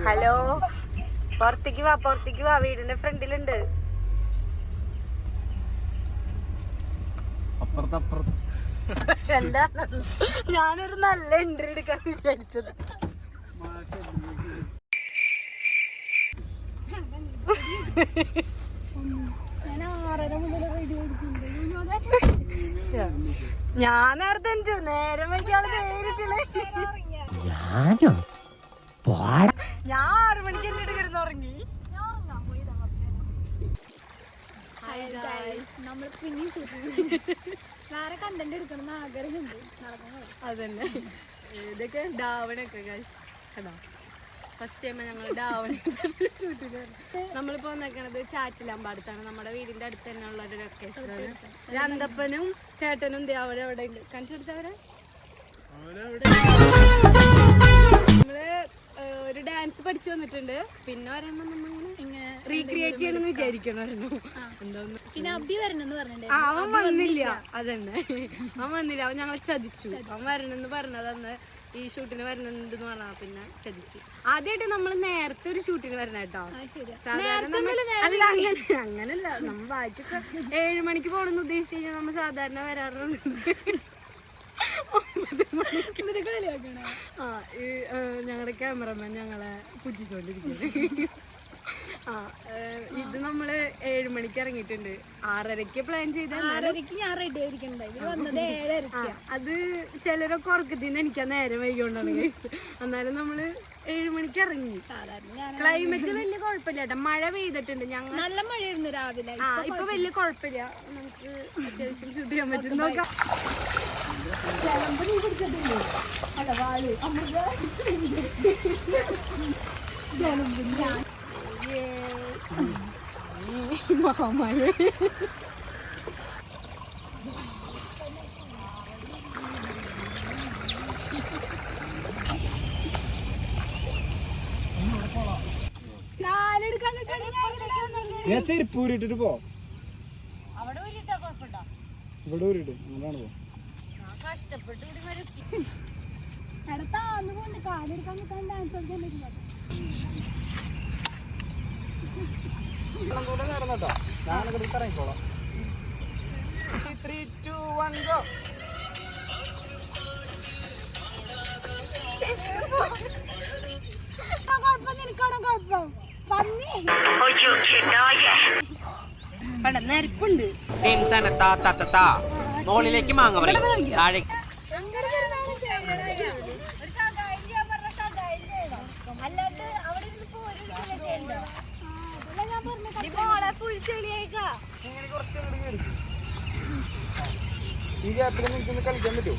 Hello, പുറത്തേക്ക് വാ, വീടിന്റെ ഫ്രണ്ടിലുണ്ട്. എന്താ ഞാനൊരു നല്ല എൻട്രി എടുക്കാൻ വിചാരിച്ചത്. ഞാൻ നേരത്തെ നേരം വൈകിയാള് നേരിട്ടില്ലേ. ഞാൻ 6 മണിക്ക് എന്നെ എടുക്കരുന്ന് ഉറങ്ങി. നമ്മൾ പിന്നെയും വേറെ കണ്ടന്റ് എടുക്കണം ആഗ്രഹമുണ്ട്. അതന്നെ, ഇതൊക്കെ ഡാവണൊക്കെ ഫസ്റ്റ് ടൈം ഞങ്ങൾ ഡാവണ ഷൂട്ടിന്. നമ്മളിപ്പോ വന്നേക്കണത് ചാറ്റിലമ്പാടത്താണ്. നമ്മുടെ വീടിന്റെ അടുത്ത് തന്നെ ഉള്ള ഒരു ലൊക്കേഷനാണ്. അന്തപ്പനും ചേട്ടനും അവിടെ അവിടെ ഉണ്ട്. കാണിച്ചു കൊടുത്തവരെ. നമ്മള് ഒരു ഡാൻസ് പഠിച്ചു വന്നിട്ടുണ്ട്. പിന്നെ ഒരെണ്ണം നമ്മളിങ്ങനെ റീക്രിയേറ്റ് ചെയ്യണമെന്ന് വിചാരിക്കണമായിരുന്നു. എന്താന്ന് പിന്നെ അബി വരണമെന്ന് പറഞ്ഞിട്ടുണ്ട്. അവൻ വന്നില്ല. അതന്നെ, അവൻ വന്നില്ല. അവൻ ഞങ്ങളെ ചതിച്ചു. അവൻ വരണമെന്ന് പറഞ്ഞത് അന്ന് ഈ ഷൂട്ടിന് വരണെന്ന് പറഞ്ഞാ പിന്നെ ചതിച്ചു. ആദ്യമായിട്ട് നമ്മൾ നേരത്തെ ഒരു ഷൂട്ടിന് വരണം കേട്ടോ. അല്ല, അങ്ങനല്ല. നമ്മൾ ബാക്കിയൊക്കെ 7 മണിക്ക് പോകണമെന്ന് ഉദ്ദേശിച്ചു കഴിഞ്ഞാൽ നമ്മൾ സാധാരണ വരാറുണ്ട്. ഞങ്ങളുടെ ക്യാമറമാൻ ഞങ്ങളെ പുച്ഛിച്ചോണ്ടിരിക്കുന്നത്. ഇത് നമ്മള് 7 മണിക്ക് ഇറങ്ങിയിട്ടുണ്ട്. 6:30 പ്ലാൻ ചെയ്ത 6:30 ഞാൻ റെഡി ആയിരിക്കണ്ടായി. അത് ചിലരൊക്കെ ഉറക്കത്തിന്ന് എനിക്കാ നേരം വൈകിക്കൊണ്ടാണ് കഴിച്ചത്. എന്നാലും നമ്മള് 7 മണിക്ക് ഇറങ്ങി. ക്ലൈമറ്റ് വലിയ കുഴപ്പമില്ല കേട്ടോ. മഴ പെയ്തിട്ടുണ്ട്. ഞങ്ങൾ നല്ല മഴയായിരുന്നു രാവിലെ. ഇപ്പൊ വലിയ കുഴപ്പമില്ല. നമുക്ക് അത്യാവശ്യം ഷൂട്ട് ചെയ്യാൻ പറ്റും. നോക്കാം. മാമയെ ചെരുപ്പ് ഊരിട്ടിട്ട് പോ. അവിടെ ഊരിട്ടാ കുഴപ്പമുണ്ടോ? ഇവിടെ ഊരിട്ട് അതാണ് പോ. കഷ്ടപ്പെട്ട് അടുത്താന്നുകൊണ്ട് കാലെടുക്കാൻ നിൽക്കാൻ ഡാൻസ് കളിക്കാൻ ഞാനിവിടെ ഇറങ്ങിക്കോളാം. 3, 2, 1 go. നെരപ്പുണ്ട്. മോളിലേക്ക് മാങ്ങ പറയും. ഈ ഗ്യാപ്പിൽ നിൽക്കുന്ന കളിക്കാൻ പറ്റുമോ?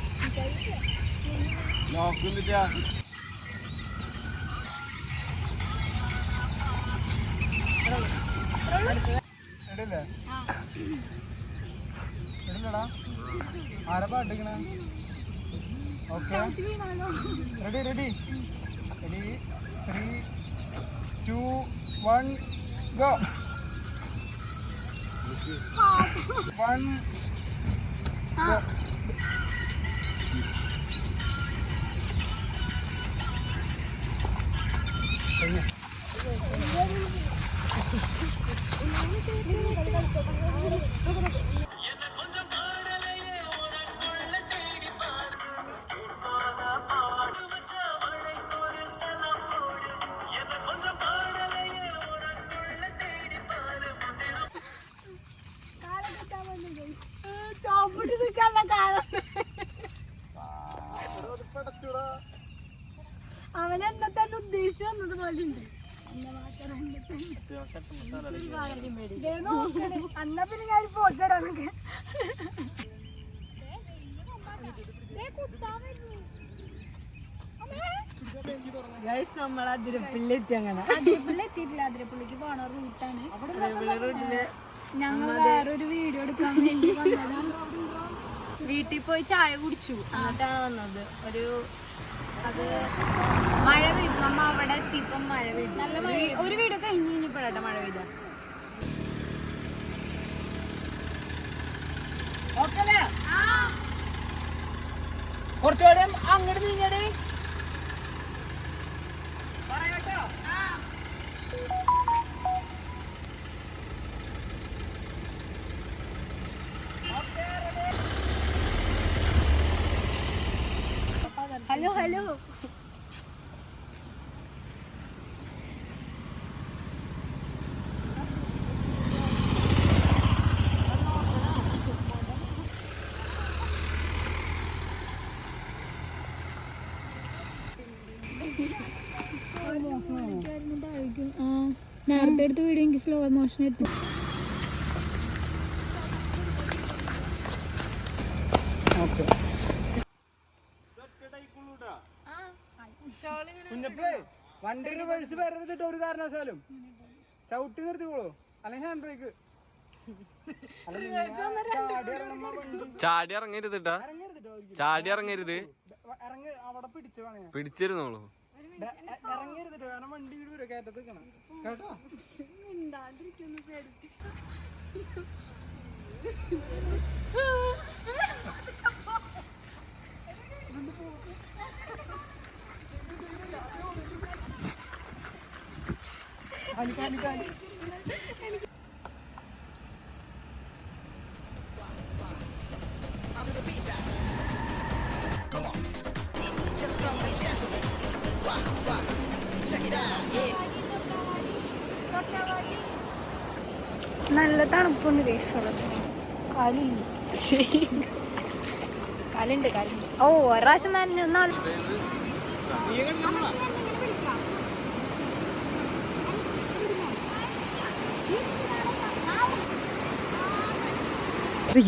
നോക്കുന്നില്ല. ഇടല്ലേ ഇടല്ലടാ. ആരാ പാട്ടിക്കണ? Okay, ready ready ready 3, 2, 1 go. 1 go. അവനെന്നെ തന്നെ ഉദ്ദേശിച്ചു വന്നത് പോലെ ഉണ്ട്. അന്നാ പിന്നെ ഞാൻ പോസ്റ്ററാണ്. നമ്മൾ അതിരപ്പള്ളിലെത്തി. അങ്ങനെ അതിരപ്പള്ളിലെത്തിയിട്ടില്ല. അതിരപ്പള്ളിക്ക് പോണ റൂട്ടാണ്. ഞങ്ങൾ വേറൊരു വീഡിയോ എടുക്കാൻ വേണ്ടി വന്നതാണ്. വീട്ടിൽ പോയി ചായ കുടിച്ചു. എന്നിട്ടാണ് വന്നത്. അത് മഴ പെയ്തു. നമ്മ അവിടെ എത്തിയപ്പം മഴ പെയ്തു. നല്ല മഴ. ഒരു വീട് കഴിഞ്ഞപ്പോഴാട്ടെ മഴ പെയ്ത. കുറച്ചുകൂടെ അങ്ങോട്ട് നീങ്ങടേ. പറയാട്ടോ. ഹലോ നേരത്തെ എടുത്ത വീഡിയോ എനിക്ക് സ്ലോ മോഷൻ എടുത്തു. കുഞ്ഞപ്പേ വണ്ടി റിവേഴ്സ് വരരുതിട്ട് ഒരു കാരണവശാലും ചവിട്ടി നിർത്തിക്കോളൂ, അല്ലെങ്കിൽ ഹാൻഡ് ബ്രേക്ക്. ചാടി ഇറങ്ങരുത് ട്ടാ. ചാടി ഇറങ്ങരുത്. ഇറങ്ങി അവിടെ പിടിച്ചു വേണേ പിടിച്ചിരുന്നോളൂ. ഇറങ്ങരുതിട്ടോ, കാരണം വണ്ടി വീട് വരും കയറ്റത്ത് നിൽക്കണം കേട്ടോ. നല്ല തണുപ്പുണ്ട് കാലില്ല. കാലുണ്ട് കാലുണ്ട്. ഓ ഒരാവശ്യം തന്നെ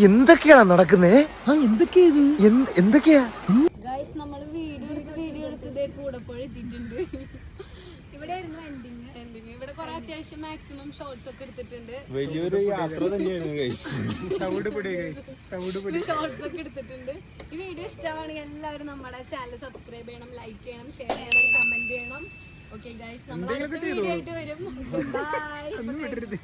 എന്തൊക്കെയാണ് നടക്കുന്നേ? എന്തൊക്കെയാ? ഗൈസ് നമ്മൾ വീഡിയോ എടുത്തതേ കൂടെ എത്തിയിട്ടുണ്ട്. ഇവിടെയായിരുന്നു എൻഡിങ്. ഇവിടെ കുറെ അത്യാവശ്യം മാക്സിമം ഷോർട്സ് ഒക്കെ എടുത്തിട്ടുണ്ട്. വലിയൊരു യാത്ര തന്നെയാണ് ഷോർട്സ് ഒക്കെ എടുത്തിട്ടുണ്ട്. ഈ വീഡിയോ ഇഷ്ടമാണെങ്കിൽ എല്ലാവരും നമ്മുടെ ചാനൽ സബ്സ്ക്രൈബ് ചെയ്യണം, ലൈക്ക് ചെയ്യണം, ഷെയർ ചെയ്യണം, കമന്റ് ചെയ്യണം. ഓക്കെ ഗൈസ്, നമ്മൾ അടുത്ത വീഡിയോ ആയിട്ട് വരും. ബൈ.